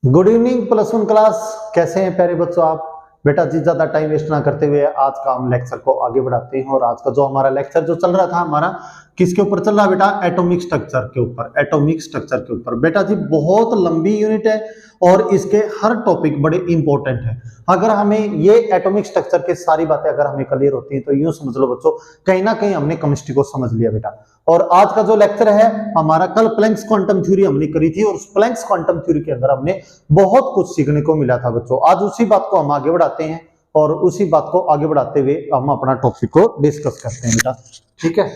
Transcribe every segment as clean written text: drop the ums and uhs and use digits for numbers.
Good evening plus one class. कैसे हैं प्यारे बच्चों आप? बेटा जी ज्यादा टाइम वेस्ट ना करते हुए आज का हम लेक्चर को आगे बढ़ाते हैं। और आज का जो हमारा लेक्चर जो चल रहा था हमारा किसके ऊपर चल रहा है बेटा? एटॉमिक स्ट्रक्चर के ऊपर। एटॉमिक स्ट्रक्चर के ऊपर बेटा जी बहुत लंबी यूनिट है और इसके हर टॉपिक बड़े इंपॉर्टेंट है। अगर हमें ये एटॉमिक स्ट्रक्चर की सारी बातें अगर हमें क्लियर होती हैं तो यूं समझ लो बच्चों कहीं ना कहीं हमने केमिस्ट्री को समझ लिया बेटा। और आज का जो लेक्चर है हमारा, कल प्लैंक्स क्वांटम थ्योरी हमने करी थी और उस प्लैंक्स क्वांटम थ्योरी के अंदर हमने बहुत कुछ सीखने को मिला था बच्चों। आज उसी बात को हम आगे बढ़ाते हैं और उसी बात को आगे बढ़ाते हुए हम अपना टॉपिक को डिस्कस करते हैं बेटा। ठीक है,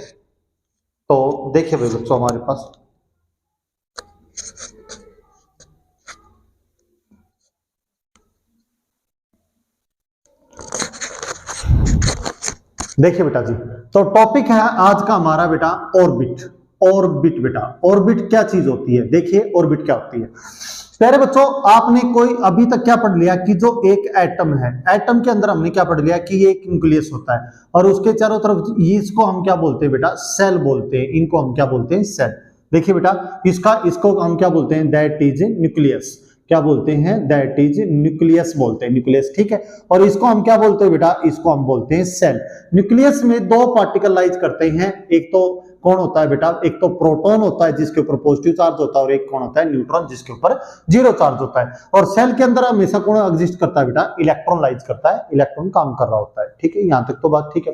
तो देखिए भाई बच्चों हमारे पास देखिए बेटा जी, तो टॉपिक है आज का हमारा बेटा ऑर्बिट। ऑर्बिट बेटा, ऑर्बिट क्या चीज होती है? देखिए ऑर्बिट क्या होती है प्यारे बच्चों। आपने कोई अभी तक क्या पढ़ लिया कि जो एक एटम है, एटम के अंदर हमने क्या पढ़ लिया कि ये एक न्यूक्लियस होता है और उसके चारों तरफ इसको हम क्या बोलते हैं बेटा? सेल बोलते हैं। इनको हम क्या बोलते हैं? सेल। देखिए बेटा इसको हम क्या बोलते हैं? That is nucleus. क्या बोलते हैं? दैट इज न्यूक्लियस बोलते हैं। न्यूक्लियस, ठीक है। और इसको हम क्या बोलते हैं बेटा? इसको हम बोलते हैं सेल। न्यूक्लियस में दो पार्टिकल लाइज करते हैं। एक तो कौन होता है बेटा? एक तो प्रोटॉन होता है जिसके ऊपर पॉजिटिव चार्ज होता है और एक कौन होता है? न्यूट्रॉन जिसके ऊपर जीरो चार्ज होता है। और सेल के अंदर हमेशा कौन एग्जिस्ट करता है बेटा? इलेक्ट्रॉन लाइज करता है। इलेक्ट्रॉन काम कर रहा होता है। ठीक है, यहां तक तो बात ठीक है।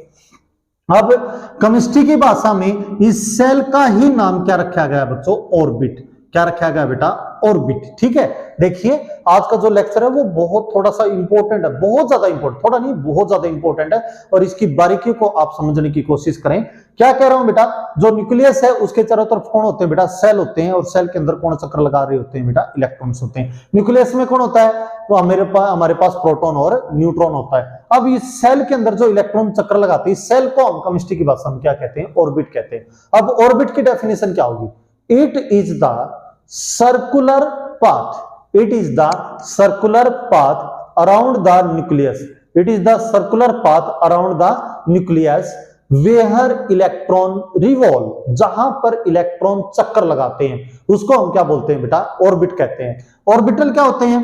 अब केमिस्ट्री की भाषा में इस सेल का ही नाम क्या रखा गया है बच्चों? ऑर्बिट। क्या रखा गया बेटा? ऑर्बिट। ठीक है, देखिए आज का जो लेक्चर है वो बहुत थोड़ा सा इंपॉर्टेंट है, बहुत ज्यादा इंपॉर्टेंट, थोड़ा नहीं बहुत ज्यादा इंपॉर्टेंट है और इसकी बारीकियों को आप समझने की कोशिश करें। क्या कह रहा हूं बेटा? जो न्यूक्लियस है उसके चारों तरफ कौन होते हैं बेटा? सेल होते हैं और सेल के अंदर कौन चक्कर लगा रहे होते हैं बेटा? इलेक्ट्रॉन्स होते हैं। न्यूक्लियस में कौन होता है? तो हमारे पास प्रोटॉन और न्यूट्रॉन होता है। अब इस सेल के अंदर जो इलेक्ट्रॉन चक्कर लगाते हैं, सेल को हम केमिस्ट्री की भाषा में क्या कहते हैं? ऑर्बिट कहते हैं। अब ऑर्बिट की डेफिनेशन क्या होगी? It is the circular path. It is the circular path around the nucleus. It is the circular path around the nucleus where electron revolve. जहां पर इलेक्ट्रॉन चक्कर लगाते हैं उसको हम क्या बोलते हैं बेटा? ऑर्बिट कहते हैं। ऑर्बिटल क्या होते हैं?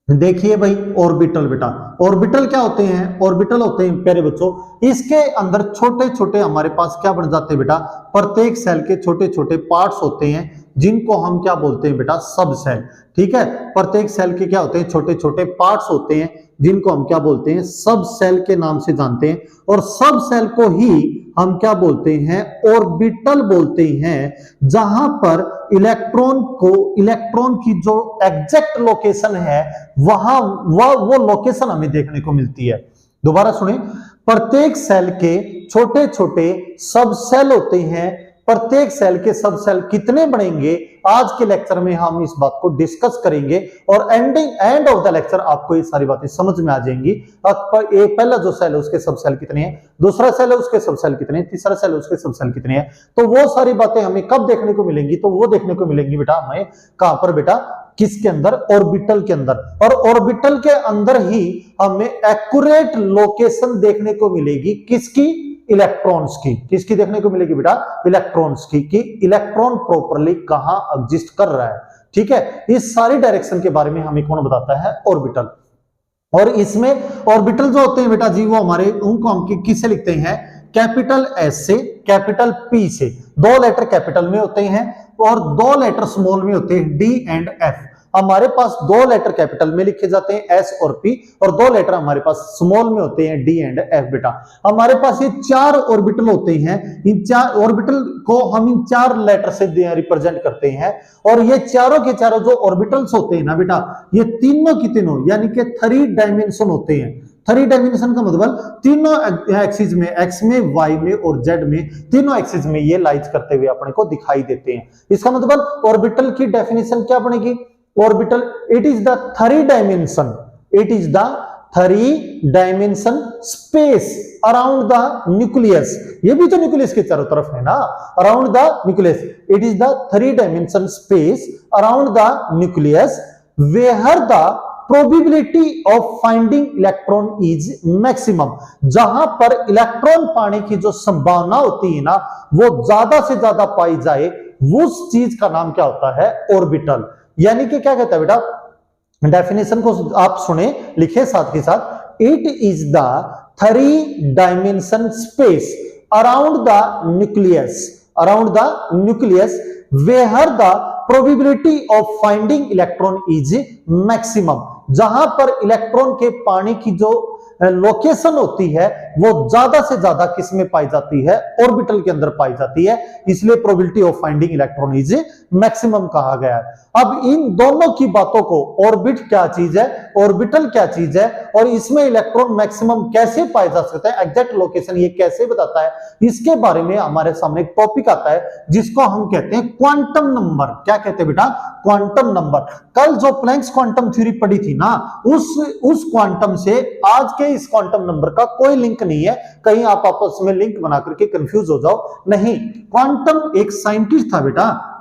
देखिए भाई ऑर्बिटल बेटा, ऑर्बिटल क्या होते हैं? ऑर्बिटल होते हैं प्यारे बच्चों, इसके अंदर छोटे छोटे हमारे पास क्या बन जाते हैं बेटा? प्रत्येक सेल के छोटे छोटे पार्ट्स होते हैं जिनको हम क्या बोलते हैं बेटा? सब सेल। ठीक है, प्रत्येक सेल के क्या होते हैं? छोटे छोटे पार्ट्स होते हैं जिनको हम क्या बोलते हैं? सब सेल के नाम से जानते हैं। और सब सेल को ही हम क्या बोलते हैं? ऑर्बिटल बोलते हैं। जहां पर इलेक्ट्रॉन की जो एग्जैक्ट लोकेशन है वहां वो लोकेशन हमें देखने को मिलती है। दोबारा सुने, प्रत्येक सेल के छोटे छोटे सब सेल होते हैं। प्रत्येक सेल के सब सेल कितने बनेंगे आज के लेक्चर में हम इस बात को डिस्कस करेंगे और एंड ऑफ द लेक्चर आपको ये सारी बातें समझ में आ जाएंगी। पहला जो सेल है उसके सब सेल कितने हैं, दूसरा सेल है उसके सब सेल कितने हैं, तीसरा सेल है उसके सब सेल कितने हैं। तो वो सारी बातें हमें कब देखने को मिलेंगी? तो वो देखने को मिलेंगी बेटा हमें कहां पर बेटा? किसके अंदर? ऑर्बिटल के अंदर। और ऑर्बिटल के अंदर ही हमें एक्यूरेट लोकेशन देखने को मिलेगी। किसकी? इलेक्ट्रॉन्स की। किसकी देखने को मिलेगी बेटा? इलेक्ट्रॉन्स की, कि इलेक्ट्रॉन प्रॉपर्ली कहां एग्जिस्ट कर रहा है। ठीक है, इस सारी डायरेक्शन के बारे में हमें कौन बताता है? ऑर्बिटल। और इसमें ऑर्बिटल जो होते हैं बेटा जी वो हमारे उनको हम किससे लिखते हैं? कैपिटल एस से कैपिटल पी से। दो लेटर कैपिटल में होते हैं और दो लेटर स्मॉल में होते हैं, डी एंड एफ। हमारे पास दो लेटर कैपिटल में लिखे जाते हैं एस और पी, और दो लेटर हमारे पास स्मॉल में होते हैं डी एंड एफ बेटा। हमारे पास ये चार ऑर्बिटल होते हैं। इन चार ऑर्बिटल को हम इन चार लेटर से रिप्रेजेंट करते हैं। और ये चारों के चारों जो ऑर्बिटल्स होते हैं ना बेटा, ये तीनों की तीनों यानी कि 3 डायमेंशन होते हैं। 3 डायमेंशन का मतलब तीनों एक्सिस में, एक्स में, वाई में और जेड में, तीनों एक्सिस में ये लाइज करते हुए अपने को दिखाई देते हैं। इसका मतलब ऑर्बिटल की डेफिनेशन क्या बनेगी? Orbital, it is the 3 dimension, it is the 3 dimension space around the nucleus. ये भी तो न्यूक्लियस के चारों तरफ है ना, around the nucleus. It is the 3 dimension space around the nucleus where the probability of finding electron is maximum. जहां पर इलेक्ट्रॉन पाने की जो संभावना होती है ना वो ज्यादा से ज्यादा पाई जाए, उस चीज का नाम क्या होता है? ऑर्बिटल। यानी कि क्या कहता है बेटा? डेफिनेशन को आप सुने, लिखे साथ के साथ। It is the 3 dimension space around the nucleus where the probability of finding electron is maximum. जहां पर इलेक्ट्रॉन के पाने की जो लोकेशन होती है वो ज्यादा से ज्यादा किसमें पाई जाती है, ऑर्बिटल के अंदर पाई जाती है, इसलिए probability of finding electron is maximum कहा गया है। अब इन दोनों की बातों को, ऑर्बिट क्या चीज है, ऑर्बिटल क्या चीज है, और इसमें इलेक्ट्रॉन मैक्सिमम कैसे पाए जा सकते हैं, एग्जैक्ट लोकेशन ये कैसे बताता है, इसके बारे में हमारे सामने एक टॉपिक आता है जिसको हम कहते हैं क्वांटम नंबर। क्या कहते हैं बेटा? Quantum number. कल जो प्लैंक्स क्वांटम थ्योरी पढ़ी थी ना, उस क्वांटम से आज के इस क्वांटम नंबर का कोई लिंक नहीं है, कहीं आप आपस में लिंक बना करके कंफ्यूज हो जाओ नहीं। क्वांटम एक साइंटिस्ट था बेटा,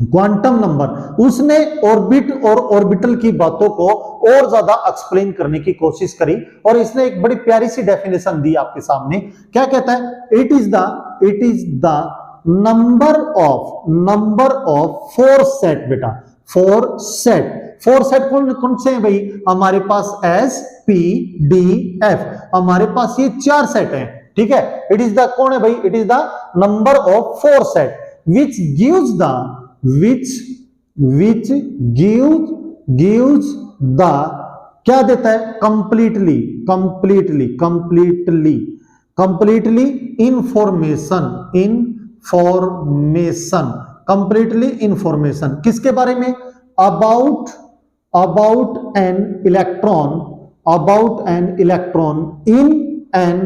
क्वांटम नंबर, उसने ऑर्बिट और ऑर्बिटल की बातों को और ज्यादा एक्सप्लेन करने की कोशिश करी और इसने एक बड़ी प्यारी सी डेफिनेशन दी आपके सामने। क्या कहता है? It is the number of 4 set बेटा, 4 सेट कौन से हैं भाई? हमारे पास S P D F, हमारे पास ये 4 सेट हैं, ठीक है। इट इज द कौन है भाई? It is the number of 4 set which gives the क्या देता है? कंप्लीटली इंफॉर्मेशन किसके बारे में? about an electron in an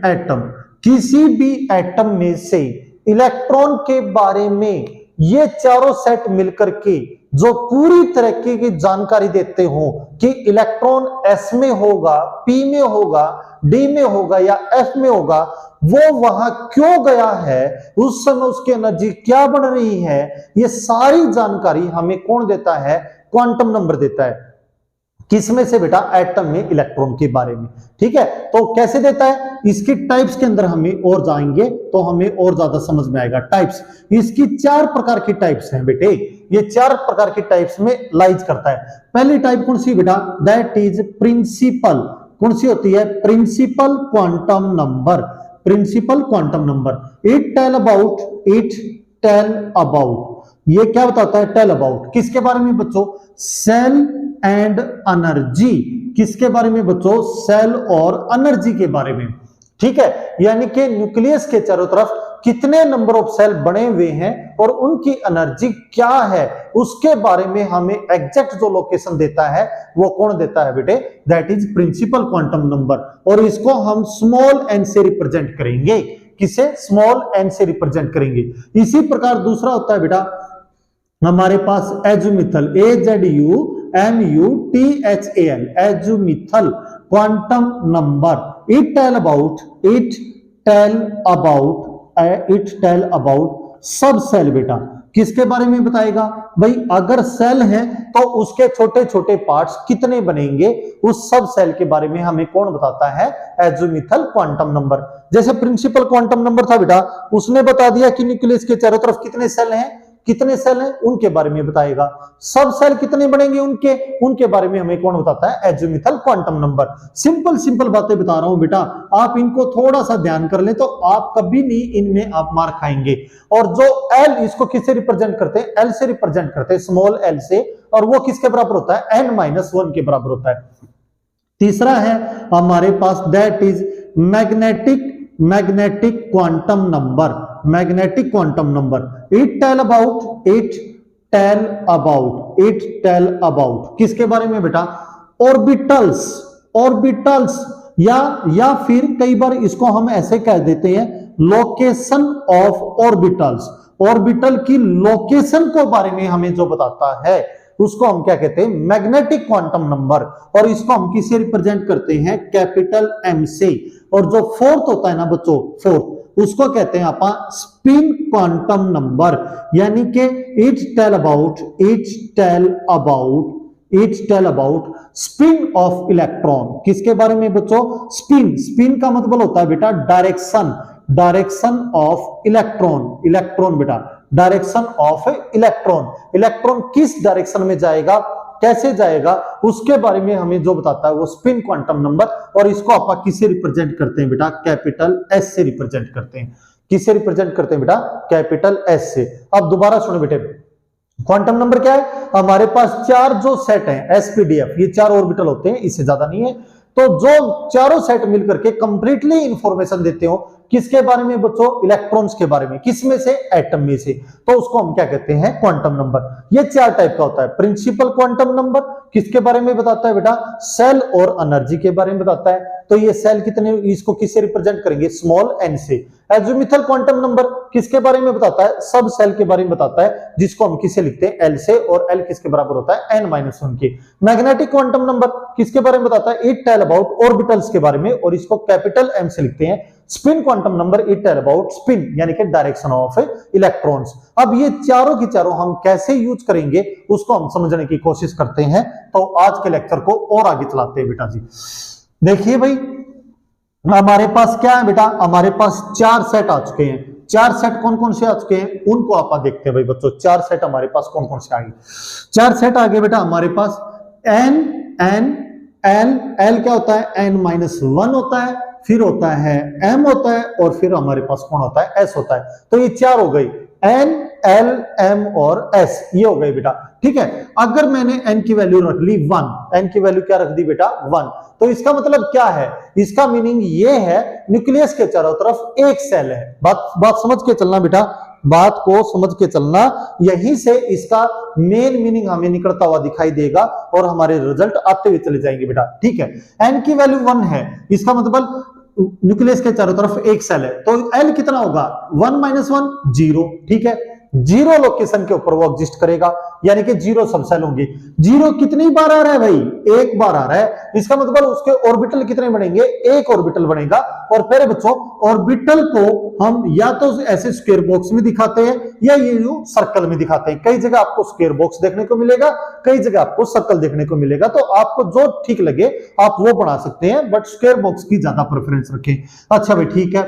atom, किसी भी एटम में से इलेक्ट्रॉन के बारे में ये चारों सेट मिलकर के जो पूरी तरीके की जानकारी देते हो कि इलेक्ट्रॉन S में होगा, P में होगा, D में होगा या F में होगा, वो वहां क्यों गया है, उस समय उसकी एनर्जी क्या बन रही है, ये सारी जानकारी हमें कौन देता है? क्वांटम नंबर देता है। किसमें से बेटा? एटम में इलेक्ट्रॉन के बारे में, ठीक है। तो कैसे देता है? इसकी टाइप्स के अंदर हमें और जाएंगे तो हमें और ज्यादा समझ में आएगा। टाइप्स, इसकी 4 प्रकार की टाइप्स हैं बेटे, ये 4 प्रकार की टाइप्स में लाइज करता है। पहली टाइप कौन सी बेटा? That is principal. कौन सी होती है? Principal quantum number. It tell about, ये क्या बताता है? टेल अबाउट किसके बारे में बच्चों? Shell and energy. किसके बारे में बच्चों? सेल और एनर्जी के बारे में, ठीक है। यानी कि न्यूक्लियस के चारों तरफ कितने नंबर ऑफ सेल बने हुए हैं और उनकी एनर्जी क्या है, उसके बारे में हमें एग्जैक्ट जो लोकेशन देता है वो कौन देता है बेटे? That is principal quantum number. और इसको हम स्मॉल एन से रिप्रेजेंट करेंगे। किसे? स्मॉल एन से रिप्रेजेंट करेंगे। इसी प्रकार दूसरा होता है बेटा हमारे पास azimuthal, AZUMUTHAL, azimuthal quantum number. It tell about subshell बेटा। किसके बारे में बताएगा भाई? अगर सेल है तो उसके छोटे छोटे पार्ट्स कितने बनेंगे, उस सब सेल के बारे में हमें कौन बताता है? एजुमिथल क्वांटम नंबर। जैसे प्रिंसिपल क्वांटम नंबर था बेटा, उसने बता दिया कि न्यूक्लियस के चारों तरफ कितने सेल हैं, उनके बारे में बताएगा। सब सेल कितने बनेंगे उनके बारे में हमें कौन बताता है? एजुमिथल क्वांटम नंबर। सिंपल बातें बता रहा हूं बेटा, आप इनको थोड़ा सा ध्यान कर ले तो आप कभी नहीं इनमें आप मार खाएंगे। और जो L, इसको किससे रिप्रेजेंट करते हैं? L से रिप्रेजेंट करते हैं, स्मॉल L से, और वो किसके बराबर होता है? n-1 के बराबर होता है। तीसरा है हमारे पास that is magnetic quantum number. It tell about किसके बारे में बेटा? ऑर्बिटल्स या फिर कई बार इसको हम ऐसे कह देते हैं लोकेशन ऑफ ऑर्बिटल्स। ऑर्बिटल की लोकेशन को बारे में हमें जो बताता है उसको हम क्या कहते हैं? Magnetic quantum number. और इसको हम किससे रिप्रेजेंट करते हैं? कैपिटल M से। और जो फोर्थ होता है ना बच्चों, फोर्थ, उसको कहते हैं अपन स्पिन क्वांटम नंबर। यानी कि it tell about spin of electron. किसके बारे में बच्चों? स्पिन का मतलब होता है बेटा डायरेक्शन ऑफ इलेक्ट्रॉन बेटा, डायरेक्शन ऑफ इलेक्ट्रॉन, इलेक्ट्रॉन किस डायरेक्शन में जाएगा, कैसे जाएगा, उसके बारे में हमें जो बताता है वो स्पिन क्वांटम नंबर। और इसको आप किससे रिप्रेजेंट करते हैं बेटा, कैपिटल एस से रिप्रेजेंट करते हैं। किससे रिप्रेजेंट करते हैं बेटा, कैपिटल एस से। अब दोबारा सुनो बेटे, क्वांटम नंबर क्या है, हमारे पास चार जो सेट हैं एसपीडीएफ, ये चार ऑर्बिटल होते हैं, इससे ज्यादा नहीं है। तो जो चारों सेट मिलकर के कंप्लीटली इंफॉर्मेशन देते हो किसके बारे में बच्चों, इलेक्ट्रॉन्स के बारे में, किसमें से, एटम में से, तो उसको हम क्या कहते हैं, क्वांटम नंबर। ये चार टाइप का होता है। प्रिंसिपल क्वांटम नंबर किसके बारे में बताता है बेटा, सेल और एनर्जी के बारे में बताता है। तो ये सेल कितने, इसको किससे रिप्रेजेंट करेंगे, स्मॉल एन से। एजिमुथल क्वांटम नंबर किसके बारे में बताता है, सब सेल के बारे में बताता है, जिसको हम किससे लिखते हैं, एल से, और एल किसके बराबर होता है, n-1 के। मैग्नेटिक क्वांटम नंबर किसके बारे में बताता है, इट टेल अबाउट ऑर्बिटल्स के बारे में, और इसको कैपिटल एम से लिखते हैं। Spin quantum number it tell about spin, यानी कि डायरेक्शन ऑफ इलेक्ट्रॉन्स। अब ये चारों की चारों हम कैसे यूज करेंगे उसको हम समझने की कोशिश करते हैं। तो आज के लेक्चर को और आगे चलाते हैं बेटा जी। देखिए भाई, हमारे पास क्या है बेटा, हमारे पास चार सेट आ चुके हैं। चार सेट कौन कौन से आ चुके हैं उनको आप देखते हैं भाई बच्चों। चार सेट हमारे पास कौन कौन से आ गए, चार सेट आ गए बेटा हमारे पास। एन एन एल, एल क्या होता है, n-1 होता है, फिर होता है m होता है, और फिर हमारे पास कौन होता है, s होता है। तो ये चार हो गई, n l m और s, ये हो गई बेटा। ठीक है, अगर मैंने n की वैल्यू रख ली 1, n की वैल्यू क्या रख दी बेटा 1, तो इसका मतलब क्या है, इसका मीनिंग ये है न्यूक्लियस के चारों तरफ एक सेल है। बात समझ के चलना बेटा, बात को समझ के चलना, यहीं से इसका मेन मीनिंग हमें निकलता हुआ दिखाई देगा और हमारे रिजल्ट आते हुए चले जाएंगे बेटा। ठीक है, n की वैल्यू 1 है, इसका मतलब न्यूक्लियस के चारों तरफ एक सेल है, तो L कितना होगा, 1-1 0। ठीक है, जीरो लोकेशन के ऊपर वो एग्जिस्ट करेगा, यानी कि जीरो सब सेल होंगे। जीरो कितनी बार आ रहा है भाई, एक बार आ रहा है, इसका मतलब उसके ऑर्बिटल कितने बनेंगे, एक ऑर्बिटल बनेगा। और फिर बच्चों ऑर्बिटल को हम या तो ऐसे स्क्वायर बॉक्स में दिखाते हैं या ये सर्कल में दिखाते हैं। कई जगह आपको स्क्वायर बॉक्स देखने को मिलेगा, कई जगह आपको सर्कल देखने को मिलेगा, तो आपको जो ठीक लगे आप वो बना सकते हैं, बट स्क्वायर बॉक्स की ज्यादा प्रेफरेंस रखें। अच्छा भाई ठीक है,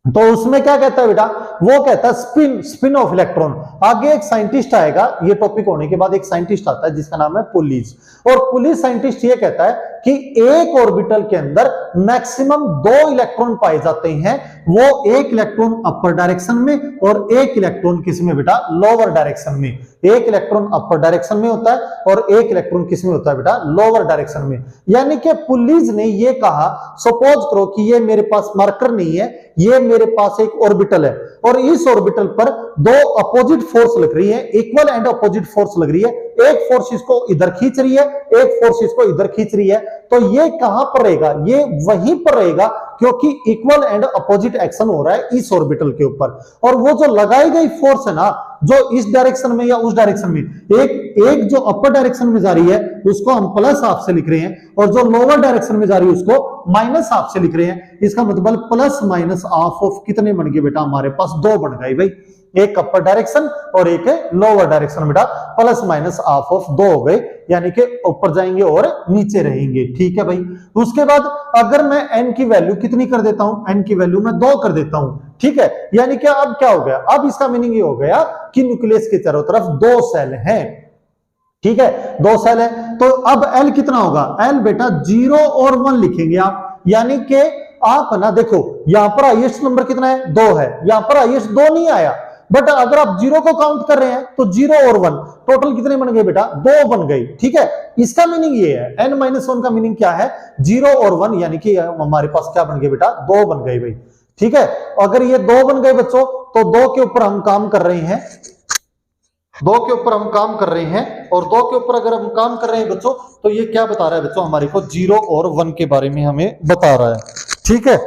तो उसमें क्या कहता है बेटा, वो कहता है स्पिन, स्पिन ऑफ इलेक्ट्रॉन। आगे एक साइंटिस्ट आएगा, ये टॉपिक होने के बाद एक साइंटिस्ट आता है जिसका नाम है पुलिस, और पुलिस साइंटिस्ट ये कहता है कि एक ऑर्बिटल के अंदर मैक्सिमम 2 इलेक्ट्रॉन पाए जाते हैं। वो एक इलेक्ट्रॉन अपर डायरेक्शन में और एक इलेक्ट्रॉन किस में बेटा, लोअर डायरेक्शन में। एक इलेक्ट्रॉन अपर डायरेक्शन में होता है और एक इलेक्ट्रॉन किस में होता है बेटा, लोअर डायरेक्शन में। यानी कि पुलिस ने ये कहा, सपोज करो कि ये मेरे पास मार्कर नहीं है, ये मेरे पास एक ऑर्बिटल है और इस ऑर्बिटल पर 2 अपोजिट फोर्स लग रही है, इक्वल एंड अपोजिट फोर्स लग रही है। एक फोर्स इसको इधर खींच रही है, एक फोर्स इसको इधर खींच रही है, तो ये कहां पर रहेगा, ये वहीं पर रहेगा, क्योंकि इक्वल एंड अपोजिट एक्शन हो रहा है इस ऑर्बिटल के ऊपर। और वो जो लगाई गई फोर्स है ना, जो इस डायरेक्शन में या उस डायरेक्शन में, एक जो अपर डायरेक्शन में जा रही है उसको हम प्लस हाफ से लिख रहे हैं, और जो लोअर डायरेक्शन में जा रही है उसको माइनस हाफ से लिख रहे हैं। इसका मतलब प्लस माइनस हाफ ऑफ कितने बन गए बेटा, हमारे पास 2 बन गए भाई, एक अपर डायरेक्शन और एक लोअर डायरेक्शन बेटा, प्लस माइनस हाफ ऑफ 2 हो गए, यानी कि ऊपर जाएंगे और नीचे रहेंगे। ठीक है भाई, उसके बाद अगर मैं n की वैल्यू कितनी कर देता हूं, n की वैल्यू मैं 2 कर देता हूं। ठीक है, यानी कि अब क्या हो गया, अब इसका मीनिंग ये हो गया कि न्यूक्लियस के चारों तरफ 2 सेल हैं। ठीक है, 2 सेल है, तो अब L कितना होगा, L बेटा 0 और 1 लिखेंगे आप, यानी कि आप ना देखो यहां पर हाईएस्ट नंबर कितना है, 2 है, यहां पर हाईएस्ट 2 नहीं आया, बट अगर आप 0 को काउंट कर रहे हैं तो 0 और 1 टोटल कितने बन गए बेटा, 2 बन गई। ठीक है, इसका मीनिंग ये है, n-1 का मीनिंग क्या है, 0 और 1, यानी कि हमारे पास क्या बन गए बेटा, 2 बन गए भाई। ठीक है, अगर ये 2 बन गए बच्चों, तो 2 के ऊपर हम काम कर रहे हैं, 2 के ऊपर हम काम कर रहे हैं, और 2 के ऊपर अगर हम काम कर रहे हैं बच्चों, तो ये क्या बता रहा है बच्चों, हमारे को 0 और 1 के बारे में हमें बता रहा है। ठीक है,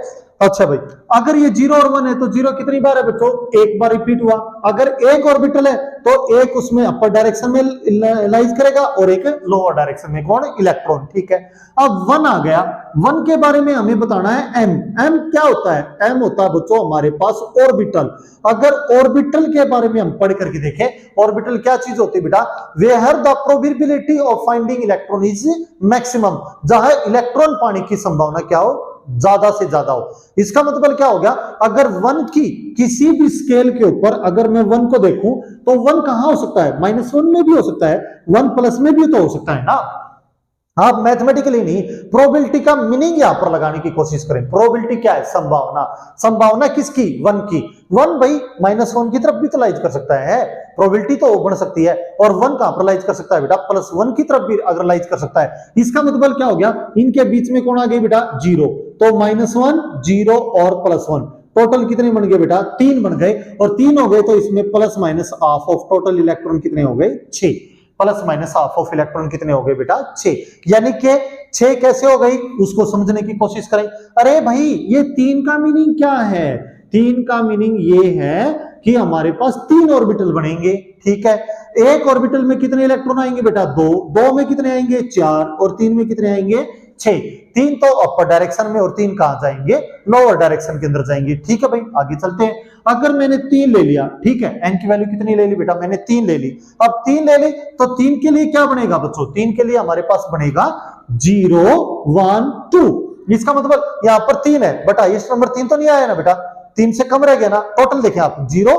अच्छा भाई, अगर ये 0 और 1 है तो 0 कितनी बार है बच्चों, एक बार रिपीट हुआ। अगर एक ऑर्बिटल है तो एक उसमें अपर डायरेक्शन में लाइज करेगा और एक लोअर डायरेक्शन में, कौन, इलेक्ट्रॉन। ठीक है, अब 1 आ गया, 1 के बारे में हमें बताना है m। m क्या होता है, m होता है बच्चों हमारे पास ऑर्बिटल। अगर ऑर्बिटल के बारे में हम पढ़ करके देखें, ऑर्बिटल क्या चीज होती है बेटा, where the probability of finding electron is maximum, जहां इलेक्ट्रॉन पाने की संभावना क्या हो, ज्यादा से ज्यादा हो। इसका मतलब क्या हो गया, अगर 1 की किसी भी स्केल के ऊपर अगर मैं 1 को देखूं तो 1 कहां हो सकता है, -1 में भी हो सकता है, 1 प्लस में भी तो हो सकता है ना। आप मैथमेटिकली नहीं, प्रोबेबिलिटी का मीनिंग यहां पर लगाने की कोशिश करें। प्रोबेबिलिटी क्या है, संभावना। संभावना किसकी, 1 की। 1 भाई -1 की तरफ भी तो लाइज कर सकता है, प्रोबेबिलिटी तो बन सकती है। और 1 कहां पर लाइज कर सकता है बेटा, +1 की तरफ भी अगर लाइज कर सकता है। इसका मतलब क्या हो गया, इनके बीच में कौन आ गई बेटा, 0। तो -1, 0 और +1 टोटल कितने बन गए बेटा, 3 बन गए। और 3 हो गए तो इसमें plus minus half of total electron कितने हो गए, 6। Plus minus half of electron कितने हो गए बेटा, 6। यानी कि 6 कैसे हो गई, उसको समझने की कोशिश करें। अरे भाई ये 3 का मीनिंग क्या है, 3 का मीनिंग ये है कि हमारे पास 3 ऑर्बिटल बनेंगे। ठीक है, एक ऑर्बिटल में कितने इलेक्ट्रॉन आएंगे बेटा, 2। 2 में कितने आएंगे, 4। और 3 में कितने आएंगे, 6। 3 तो अपर डायरेक्शन में और 3 कहां जाएंगे, लोअर डायरेक्शन के अंदर जाएंगे। ठीक है भाई, आगे चलते हैं। अगर मैंने 3 ले लिया, ठीक है, n की वैल्यू कितनी ले ली बेटा, मैंने 3 ले ली। अब 3 ले ली तो 3 के लिए क्या बनेगा बच्चों, 3 के लिए हमारे पास बनेगा 0 1 2। इसका मतलब यहां पर 3 है, बट हाईएस्ट नंबर 3 तो नहीं आया ना बेटा, 3 से कम रह गया ना। टोटल देखें आप, 0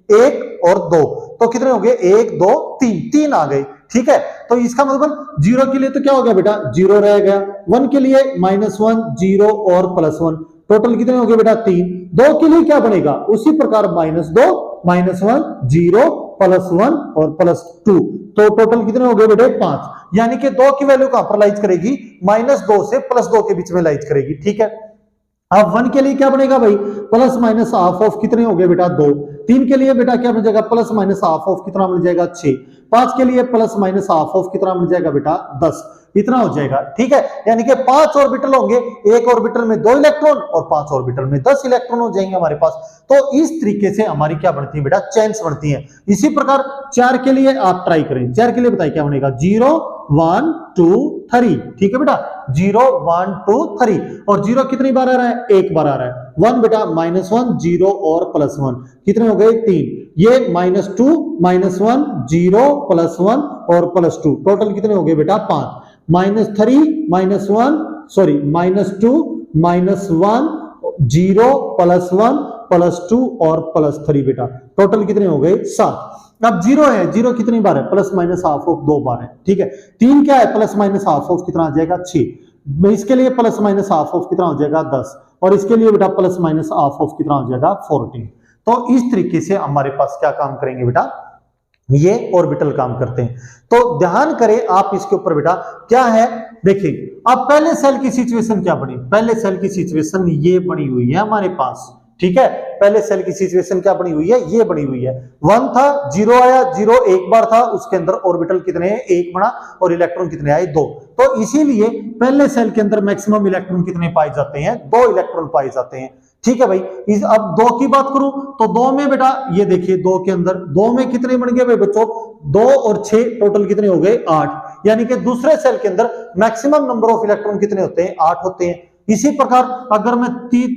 1 और 2, तो कितने हो गए, 1 2 3 आ गए। ठीक है, तो इसका मतलब 0 के लिए तो क्या हो गया बेटा, 0 रह गया। 1 के लिए -1 0 और +1, टोटल कितने हो गए बेटा, 3। 2 के लिए क्या बनेगा, उसी प्रकार -2 -1 0 +1 और +2, तो टोटल कितने हो गए बेटे, 5। यानी कि 2 की वैल्यू कहां पर लाइज करेगी, -2 से +2 के बीच में लाइज करेगी। ठीक है, अब 1 के लिए क्या बनेगा भाई, प्लस माइनस हाफ ऑफ कितने हो गए बेटा, 2। 3 के लिए बेटा क्या बन जाएगा, प्लस माइनस हाफ ऑफ कितना बन जाएगा, 6। 5 के लिए प्लस माइनस हाफ ऑफ कितना बन जाएगा बेटा, 10। इतना हो जाएगा। ठीक है, यानी कि 5 ऑर्बिटल होंगे, एक ऑर्बिटल में 2 इलेक्ट्रॉन और 5 ऑर्बिटल में 10 इलेक्ट्रॉन हो जाएंगे हमारे पास। तो इस तरीके से हमारी क्या बनती है बेटा, चेन्स बनती है। इसी प्रकार 4 के लिए आप ट्राई करें, 4 के लिए बताइए क्या बनेगा, 0 1 2 3। ठीक है बेटा, 0 1 2 3। और 0 कितनी बार आ रहा है, एक बार आ रहा है। 1 बेटा -1 0 और +1 कितने हो गए, 3। ये -2 -1 0 +1 और +2, टोटल कितने हो गए बेटा, 5। -3 -1 सॉरी -2 -1 0 +1 +2 और +3 बेटा, टोटल कितने हो गए, 7। अब 0 है, 0 कितनी बार है, प्लस माइनस हाफ ऑफ 2 बार है। ठीक है, 3 क्या है, प्लस माइनस हाफ ऑफ कितना आ जाएगा, 6। इसके लिए प्लस माइनस हाफ ऑफ कितना हो जाएगा, 10। और इसके लिए बेटा प्लस माइनस हाफ ऑफ कितना हो जाएगा, 14। तो इस तरीके से हमारे पास क्या काम करेंगे बेटा, ये ऑर्बिटल काम करते हैं। तो ध्यान करें आप इसके ऊपर बेटा, क्या है देखिए। अब पहले सेल की सिचुएशन क्या बनी, पहले सेल की सिचुएशन ये बनी हुई है हमारे पास। ठीक है, पहले सेल की सिचुएशन क्या बनी हुई है, ये बनी हुई है। 1 था, 0 आया, 0 एक बार था, उसके अंदर ऑर्बिटल कितने हैं, 1 बना, और इलेक्ट्रॉन कितने आए, 2। तो इसीलिए पहले सेल के अंदर मैक्सिमम इलेक्ट्रॉन कितने पाए जाते हैं, 2 इलेक्ट्रॉन पाए जाते हैं। ठीक है भाई, अब 2 की बात करूं तो 2 में बेटा ये देखिए, 2 के अंदर 2 में कितने बन गए भाई बच्चों, 2 और 6 टोटल कितने हो गए, 8। यानी कि दूसरे सेल के अंदर मैक्सिमम नंबर ऑफ इलेक्ट्रॉन कितने होते हैं, 8 होते हैं। इसी प्रकार अगर मैं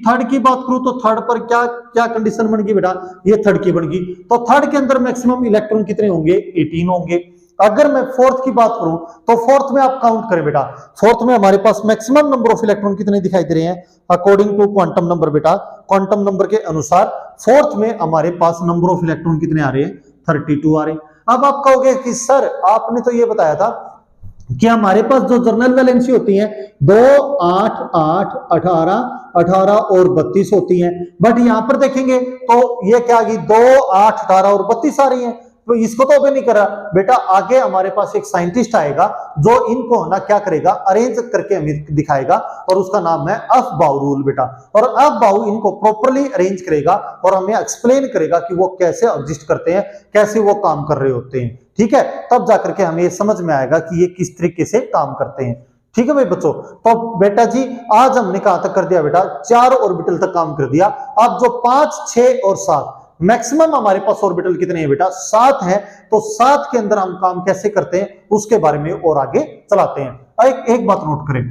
थर्ड की बात करूं तो थर्ड पर क्या क्या कंडीशन बन गई बेटा, ये थर्ड की बन गई। तो थर्ड के अंदर मैक्सिमम इलेक्ट्रॉन कितने होंगे, 18 होंगे। अगर मैं फोर्थ की बात करूं तो फोर्थ में आप काउंट करें बेटा, फोर्थ में हमारे पास मैक्सिमम नंबर ऑफ इलेक्ट्रॉन कितने दिखाई दे रहे हैं, अकॉर्डिंग टू क्वांटम नंबर बेटा, क्वांटम नंबर के अनुसार फोर्थ में हमारे पास नंबर ऑफ इलेक्ट्रॉन कितने आ रहे हैं, 32 आ रहे हैं। अब आप कहोगे कि सर आपने तो ये बताया था कि हमारे पास जो जर्नल वैलेंसी होती है 2 8 8 18 18 और 32 होती हैं, बट यहां पर देखेंगे तो ये क्या आ गई, 2 8 18 और 32 आ रही हैं। तो इसको तो अभी नहीं करा बेटा, आगे हमारे पास एक साइंटिस्ट आएगा जो इनको ना क्या करेगा, अरेंज करके हमें दिखाएगा, और उसका नाम है अफबाउ रूल बेटा। और अफबाउ इनको प्रॉपर्ली अरेंज करेगा और हमें एक्सप्लेन करेगा कि वो कैसे एग्जिस्ट करते हैं, कैसे वो काम कर रहे होते हैं। ठीक है, तब जाकर के हमें ये समझ में आएगा कि ये किस तरीके से काम करते हैं। ठीक है भाई बच्चों, तो बेटा जी आज हमने कहां तक कर दिया बेटा, 4 ऑर्बिटल तक काम कर दिया। अब जो 5 6 और 7 मैक्सिमम हमारे पास ऑर्बिटल कितने हैं बेटा, 7 है। तो 7 के अंदर हम काम कैसे करते हैं उसके बारे में और आगे चलाते हैं। एक बात नोट करें,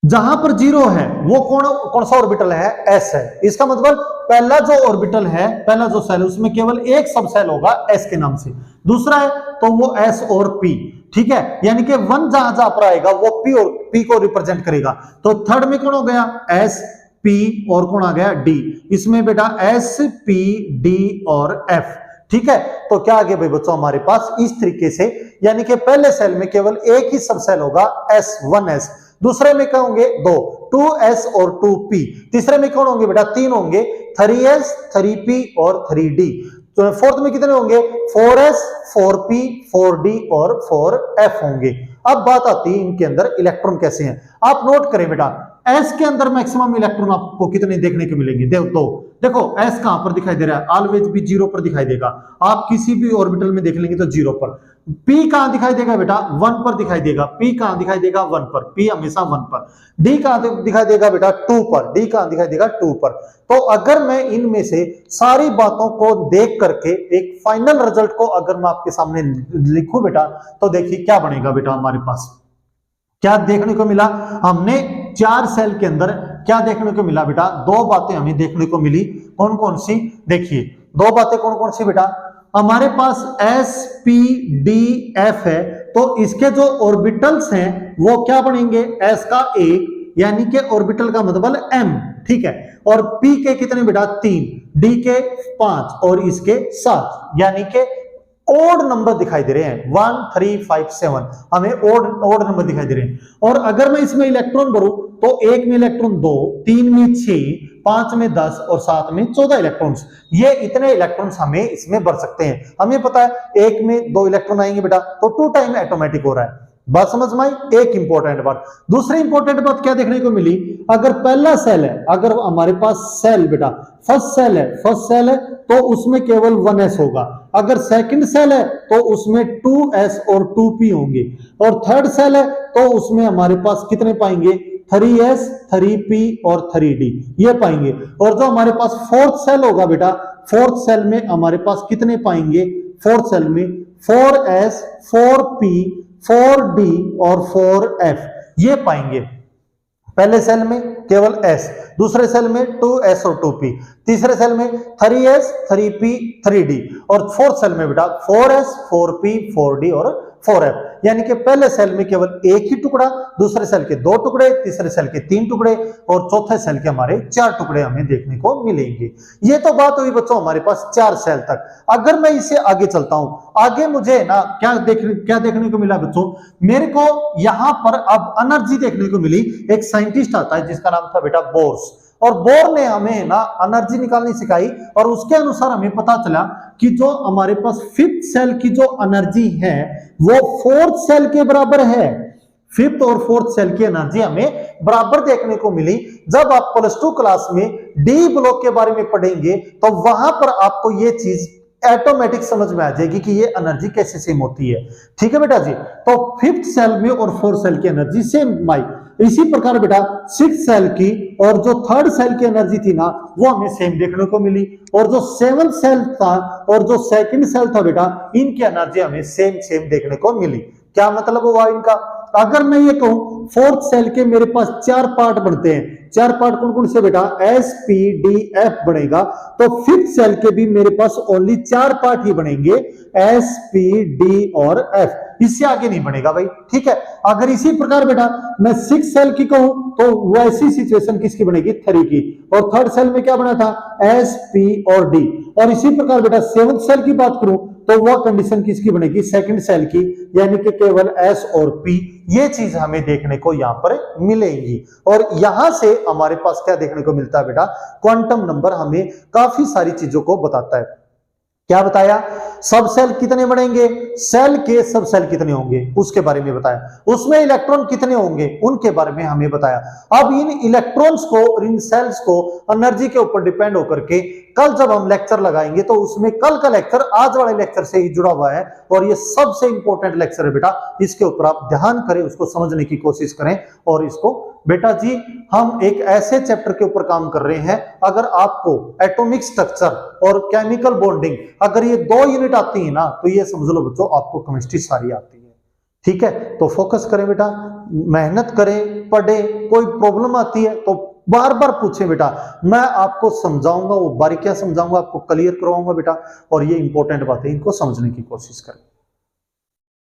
जहां पर 0 है वो कौन सा ऑर्बिटल है, एस है। इसका मतलब पहला जो ऑर्बिटल है, पहला जो सेल है उसमें केवल एक सब सेल होगा एस के नाम से, दूसरा है तो वो एस और पी। ठीक है, यानी कि वन जहां जहां पर आएगा वो पी और पी को रिप्रेजेंट करेगा। तो थर्ड में कौन हो गया, एस पी और कौन आ गया, डी। इसमें बेटा एस पी डी और एफ। ठीक है, तो क्या आ गया भाई बच्चों हमारे पास इस तरीके से, यानी कि पहले सेल में केवल एक ही सब सेल होगा एस, 1s। दूसरे में क्या होंगे, दो, 2s और 2p। तीसरे में कौन होंगे बेटा, तीन होंगे, 3s, 3p और 3d। तो फोर्थ में कितने होंगे, 4s, 4p, 4d और 4f होंगे। अब बात आती है इनके अंदर इलेक्ट्रॉन कैसे हैं। आप नोट करें बेटा, s के अंदर मैक्सिमम इलेक्ट्रॉन आपको कितने देखने को मिलेंगे, देखो s कहां पर दिखाई दे रहा है, ऑलवेज भी 0 पर दिखाई देगा। आप किसी भी ऑर्बिटल में देख लेंगे तो 0 पर। p कहां दिखाई देगा बेटा, 1 पर दिखाई देगा। p कहां दिखाई देगा, 1 पर। p हमेशा 1 पर। d कहां दिखाई देगा बेटा, 2 पर। d कहां दिखाई देगा, 2 पर। तो अगर मैं इनमें से सारी बातों को देख करके एक फाइनल रिजल्ट को अगर मैं आपके सामने लिखूं बेटा, तो देखिए क्या बनेगा बेटा हमारे पास। क्या देखने को मिला, हमने 4 सेल के अंदर क्या देखने को मिला बेटा, दो बातें हमें देखने को मिली। कौन कौन सी, देखिए दो बातें कौन कौन सी बेटा, हमारे पास एस पी डी एफ है, तो इसके जो ऑर्बिटल्स हैं वो क्या बनेंगे, एस का 1 यानी कि ऑर्बिटल का मतलब m, ठीक है, और p के कितने बेटा, 3, d के 5 और इसके 7, यानी कि ओड नंबर दिखाई दे रहे हैं, 1 3 5 7 हमें ओड नंबर दिखाई दे रहे हैं। और अगर मैं इसमें इलेक्ट्रॉन भरूं तो 1 में इलेक्ट्रॉन 2, 3 में 6, 5 में 10 और 7 में 14 इलेक्ट्रॉन्स। ये इतने इलेक्ट्रॉन्स हमें इसमें भर सकते हैं। हमें पता है 1 में 2 इलेक्ट्रॉन आएंगे बेटा, तो 2 टाइम ऑटोमेटिक हो रहा है। बात समझ में आई, एक इंपॉर्टेंट बात। दूसरी इंपॉर्टेंट बात क्या देखने को मिली, अगर पहला सेल है, अगर हमारे पास सेल बेटा फर्स्ट सेल है तो उसमें केवल 1s होगा। अगर सेकंड सेल है तो उसमें 2s और 2p होंगे। और थर्ड सेल है तो उसमें हमारे पास कितने पाएंगे, 3s, 3p और 3d ये पाएंगे। और जो हमारे पास फोर्थ सेल होगा बेटा, फोर्थ सेल में हमारे पास कितने पाएंगे, फोर्थ सेल में 4s, 4p, 4d और 4f ये पाएंगे। पहले सेल में केवल s, दूसरे सेल में 2s और 2p, तीसरे सेल में 3s, 3p, 3d और फोर्थ सेल में बेटा 4s, 4p, 4d और 4f। यानी कि पहले सेल में केवल एक ही टुकड़ा, दूसरे सेल के 2 टुकड़े, तीसरे सेल के 3 टुकड़े और चौथे सेल के हमारे 4 टुकड़े हमें देखने को मिलेंगे। ये तो बात हुई बच्चों हमारे पास 4 सेल तक। अगर मैं इसे आगे चलता हूं, आगे मुझे ना क्या देखने को मिला बच्चों, मेरे को यहां पर अब एनर्जी देखने को मिली। एक साइंटिस्ट आता है जिसका नाम था बेटा बोर्स, और बोर ने हमें ना एनर्जी निकालनी सिखाई, और उसके अनुसार हमें पता चला कि जो हमारे पास फिफ्थ सेल की जो एनर्जी है वो फोर्थ सेल के बराबर है। फिफ्थ और फोर्थ सेल की एनर्जी हमें बराबर देखने को मिली। जब आप +2 क्लास में डी ब्लॉक के बारे में पढ़ेंगे तो वहां पर आपको ये चीज ऑटोमेटिक समझ में आ जाएगी कि ये एनर्जी कैसे सेम होती है। ठीक है बेटा जी, तो फिफ्थ सेल में और फोर्थ सेल की एनर्जी सेम आई। इसी प्रकार बेटा सिक्स्थ सेल की और जो थर्ड सेल की एनर्जी थी ना वो हमें सेम देखने को मिली, और जो सेवंथ सेल था और जो सेकंड सेल था बेटा इनकी एनर्जी हमें सेम देखने को मिली। क्या मतलब हुआ इनका, अगर मैं ये कहूं फोर्थ सेल के मेरे पास 4 पार्ट बनते हैं, 4 पार्ट कौन कौन से बेटा, एस पी डी एफ बनेगा, तो फिफ्थ सेल के भी मेरे पास ओनली 4 पार्ट ही बनेंगे, एस पी डी और एफ, इससे आगे नहीं बनेगा भाई। ठीक है, अगर इसी प्रकार बेटा मैं सिक्स सेल की कहूं तो वैसी सिचुएशन किसकी बनेगी, 3 की, और थर्ड सेल में क्या बना था, एस पी और डी। और इसी प्रकार बेटा सेवंथ सेल की बात करूं तो वह कंडीशन किसकी बनेगी, सेकंड सेल की, यानी कि केवल एस और पी। ये चीज हमें देखने को यहां पर मिलेगी। और यहां से हमारे पास क्या देखने को मिलता है बेटा, क्वांटम नंबर हमें काफी सारी चीजों को बताता है। क्या बताया, सब सेल कितने बनेंगे, सेल के सब सेल कितने होंगे उसके बारे में बताया, उसमें इलेक्ट्रॉन कितने होंगे उनके बारे में हमें बताया। अब इन इलेक्ट्रॉन्स को और इन सेल्स को एनर्जी के ऊपर डिपेंड होकर के कल जब हम लेक्चर लगाएंगे तो उसमें कल का लेक्चर आज वाले लेक्चर से ही जुड़ा हुआ है, और ये सबसे इंपॉर्टेंट लेक्चर है बेटा। इसके ऊपर आप ध्यान करें, उसको समझने की कोशिश करें, और इसको बेटा जी हम एक ऐसे चैप्टर के ऊपर काम कर रहे हैं, अगर आपको एटॉमिक स्ट्रक्चर और केमिकल बॉन्डिंग अगर ये 2 यूनिट आती है ना तो ये समझ लो बच्चों आपको केमिस्ट्री सारी आती है। ठीक है, तो फोकस करें बेटा, मेहनत करें, पढ़े, कोई प्रॉब्लम आती है तो बार बार पूछें बेटा, मैं आपको समझाऊंगा, वो बारीकियां समझाऊंगा, आपको क्लियर करवाऊंगा बेटा, और ये इंपॉर्टेंट बातें इनको समझने की कोशिश करें।